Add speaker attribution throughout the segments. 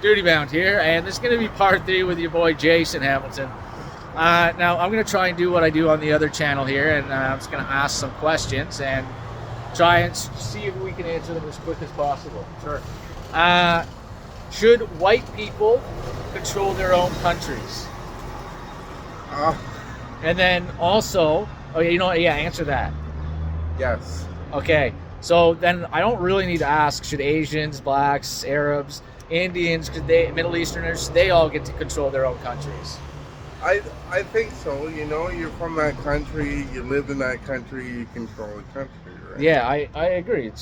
Speaker 1: Duty Bound here, and this is going to be part 3 with your boy Jason Hamilton. Now, I'm going to try and do what I do on the other channel here, and I'm just going to ask some questions and try and see if we can answer them as quick as possible.
Speaker 2: Sure.
Speaker 1: Should white people control their own countries? And then also, answer that.
Speaker 2: Yes.
Speaker 1: Okay, so then I don't really need to ask, should Asians, blacks, Arabs, Indians, Middle Easterners, they all get to control their own countries?
Speaker 2: I think so. You're from that country, you live in that country, you control the country, right?
Speaker 1: Yeah, I agree.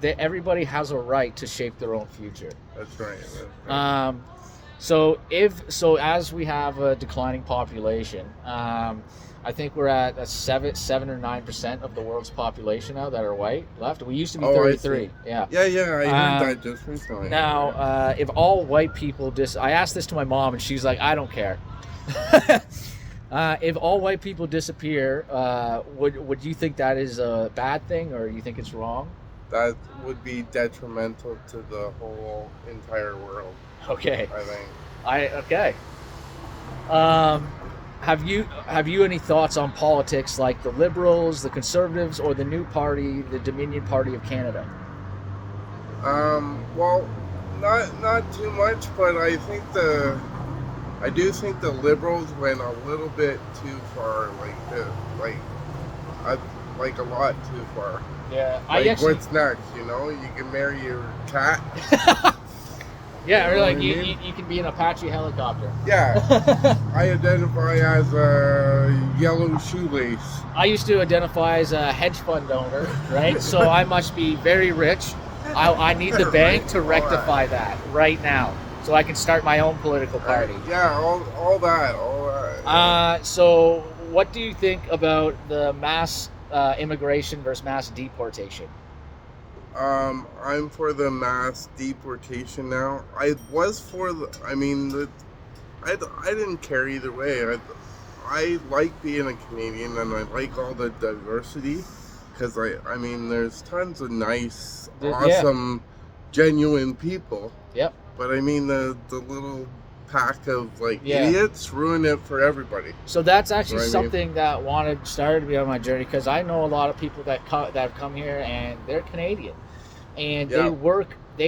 Speaker 1: That everybody has a right to shape their own future.
Speaker 2: That's right.
Speaker 1: So as we have a declining population, I think we're at a 7 or 9% of the world's population now that are white left. We used to be 33.
Speaker 2: Yeah, I heard that just recently.
Speaker 1: Now, if all white people I asked this to my mom, and she's like, I don't care. If all white people disappear, would you think that is a bad thing, or you think it's wrong?
Speaker 2: That would be detrimental to the whole entire world.
Speaker 1: Okay.
Speaker 2: I think.
Speaker 1: Okay. Have you any thoughts on politics, like the Liberals, the Conservatives, or the new party, the Dominion Party of Canada?
Speaker 2: Well, not too much, but I do think the Liberals went a little bit too far, like a lot too far.
Speaker 1: Yeah,
Speaker 2: what's next? You can marry your cat.
Speaker 1: Yeah, or like you can be an Apache helicopter.
Speaker 2: Yeah, I identify as a yellow shoelace.
Speaker 1: I used to identify as a hedge fund owner, right? So I must be very rich. I need the bank to rectify that right now, so I can start my own political party.
Speaker 2: Yeah, all that.
Speaker 1: So what do you think about the mass immigration versus mass deportation?
Speaker 2: I'm for the mass deportation now. I was for I didn't care either way. I like being a Canadian, and I like all the diversity, because there's tons of nice, awesome, genuine people.
Speaker 1: Yep.
Speaker 2: But the little pack of idiots ruin it for everybody.
Speaker 1: So that's actually something that started me on my journey, because I know a lot of people that have come here, and they're Canadian, and they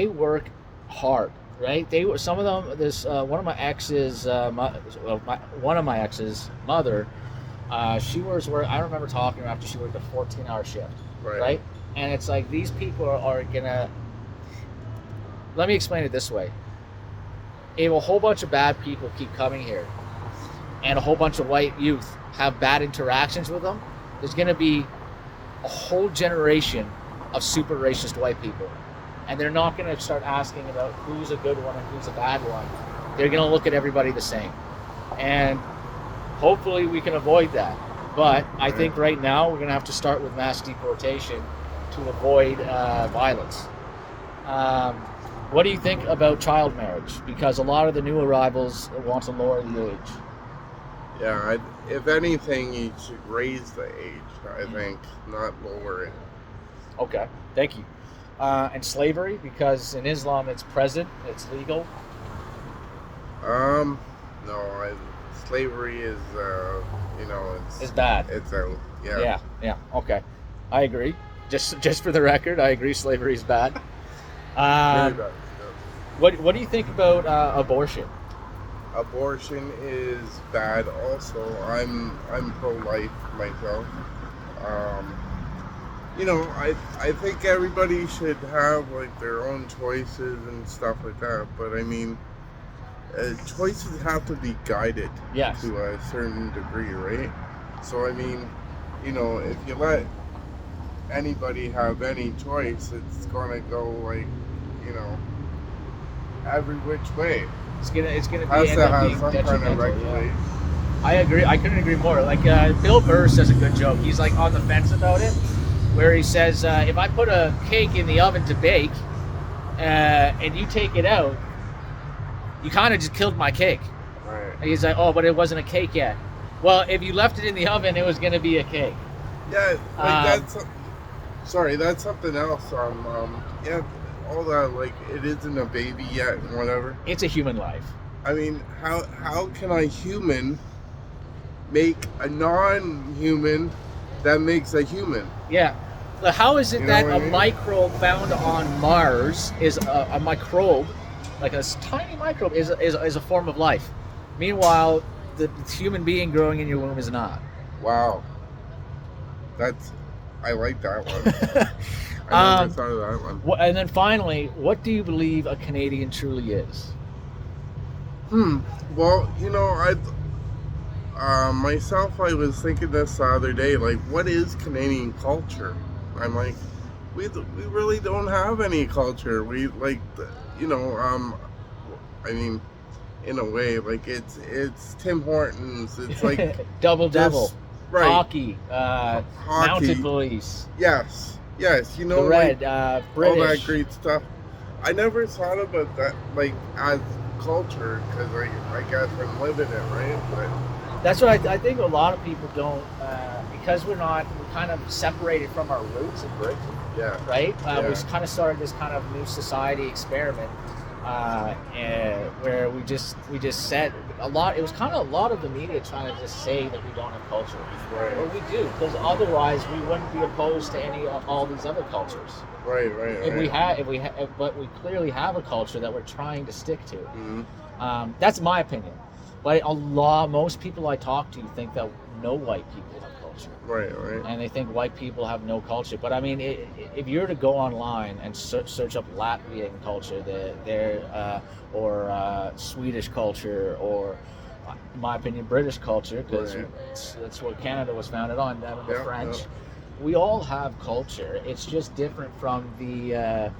Speaker 1: work hard, right? Some of them. One of my ex's mother. She was where I remember talking to her after she worked a 14-hour shift, right? And it's like, these people are gonna. Let me explain it this way. If a whole bunch of bad people keep coming here, and a whole bunch of white youth have bad interactions with them, there's going to be a whole generation of super racist white people. And they're not going to start asking about who's a good one and who's a bad one. They're going to look at everybody the same. And hopefully we can avoid that. But I think right now we're going to have to start with mass deportation to avoid violence. What do you think about child marriage? Because a lot of the new arrivals want to lower the age.
Speaker 2: Yeah, if anything, you should raise the age, I think, not lower it.
Speaker 1: Okay, thank you. And slavery, because in Islam it's present, it's legal.
Speaker 2: No, slavery is,
Speaker 1: it's bad.
Speaker 2: It's out. Yeah.
Speaker 1: Yeah. Okay, I agree. Just for the record, I agree. Slavery is bad.
Speaker 2: Very bad.
Speaker 1: What do you think about abortion?
Speaker 2: Abortion is bad also. I'm pro-life myself. I think everybody should have their own choices and stuff like that, but choices have to be guided to a certain degree, right? So if you let anybody have any choice, it's gonna go every which way.
Speaker 1: It's gonna
Speaker 2: has
Speaker 1: be
Speaker 2: to have some kind of regulation.
Speaker 1: Yeah. I agree. I couldn't agree more. Bill Burr says a good joke. He's on the fence about it, where he says, if I put a cake in the oven to bake, and you take it out, you kind of just killed my cake.
Speaker 2: Right.
Speaker 1: And he's like, oh, but it wasn't a cake yet. Well, if you left it in the oven, it was gonna be a cake.
Speaker 2: Yeah, that's something else. all that, like, it isn't a baby yet and whatever.
Speaker 1: It's a human life.
Speaker 2: I mean, how can a human make a non-human that makes a human?
Speaker 1: Yeah. But how is it that
Speaker 2: what I mean?
Speaker 1: microbe found on Mars is a microbe, like a tiny microbe, is a form of life? Meanwhile, the human being growing in your womb is not.
Speaker 2: Wow. I like that one. I never thought of that one.
Speaker 1: And then finally, what do you believe a Canadian truly is?
Speaker 2: Well, myself, I was thinking this the other day, like, what is Canadian culture? I'm like, we really don't have any culture. We, like, I mean, in a way, like, it's Tim Hortons, it's like
Speaker 1: Double,
Speaker 2: right.
Speaker 1: Hockey, Mounted Police.
Speaker 2: Yes,
Speaker 1: the Red, British.
Speaker 2: All that great stuff. I never thought about that, like, as culture, because I guess I'm living it, right? But
Speaker 1: that's what I think a lot of people don't, because we're kind of separated from our roots in Britain.
Speaker 2: Yeah.
Speaker 1: Right?
Speaker 2: Yeah.
Speaker 1: We kind of started this kind of new society experiment where we just said a lot. It was kind of a lot of the media trying to just say that we don't have culture.
Speaker 2: Right.
Speaker 1: But we do, because otherwise we wouldn't be opposed to all these other cultures.
Speaker 2: Right.
Speaker 1: But we clearly have a culture that we're trying to stick to.
Speaker 2: Mm-hmm.
Speaker 1: That's my opinion. But most people I talk to think that no white people have culture.
Speaker 2: Right.
Speaker 1: And they think white people have no culture. But I mean, if you were to go online and search up Latvian culture, or Swedish culture, or, in my opinion, British culture, because that's what Canada was founded on, them and the French. Yeah. We all have culture. It's just different from the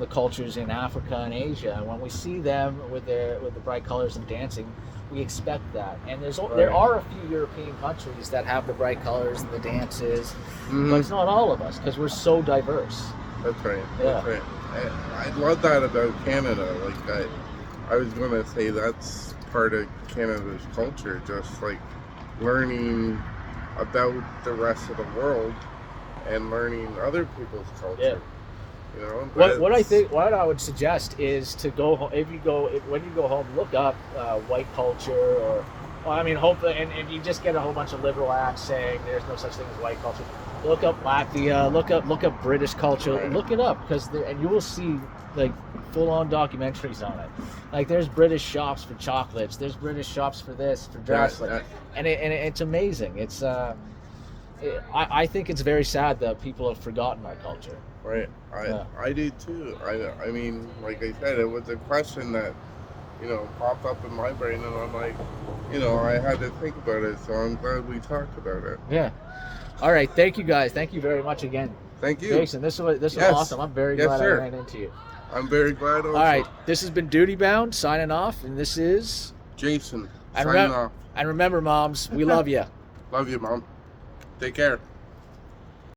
Speaker 1: cultures in Africa and Asia. And when we see them with the bright colors and dancing, we expect that. And there are a few European countries that have the bright colors and the dances, but it's not all of us, because we're so diverse.
Speaker 2: That's right.
Speaker 1: Yeah.
Speaker 2: That's right. I love that about Canada. Like, I was going to say that's part of Canada's culture, just like learning about the rest of the world and learning other people's culture.
Speaker 1: Yeah. What I would suggest is to go home, when you go home, look up white culture, or, hopefully, and if you just get a whole bunch of liberal acts saying there's no such thing as white culture, look up Latvia, look up British culture, look it up, and you will see, like, full-on documentaries on it. Like, there's British shops for chocolates, there's British shops for this, for dress, and it's amazing. It's I think it's very sad that people have forgotten our culture.
Speaker 2: Right. I do too. I mean, like I said, it was a question that, popped up in my brain, and I'm like, I had to think about it, so I'm glad we talked about it.
Speaker 1: Yeah. All right. Thank you, guys. Thank you very much again.
Speaker 2: Thank you.
Speaker 1: Jason, this was awesome. I'm very glad I ran into you.
Speaker 2: I'm very glad also.
Speaker 1: All right. This has been Duty Bound, signing off, and this is
Speaker 2: Jason, signing off.
Speaker 1: And remember, moms, we love you.
Speaker 2: Love you, Mom. Take care.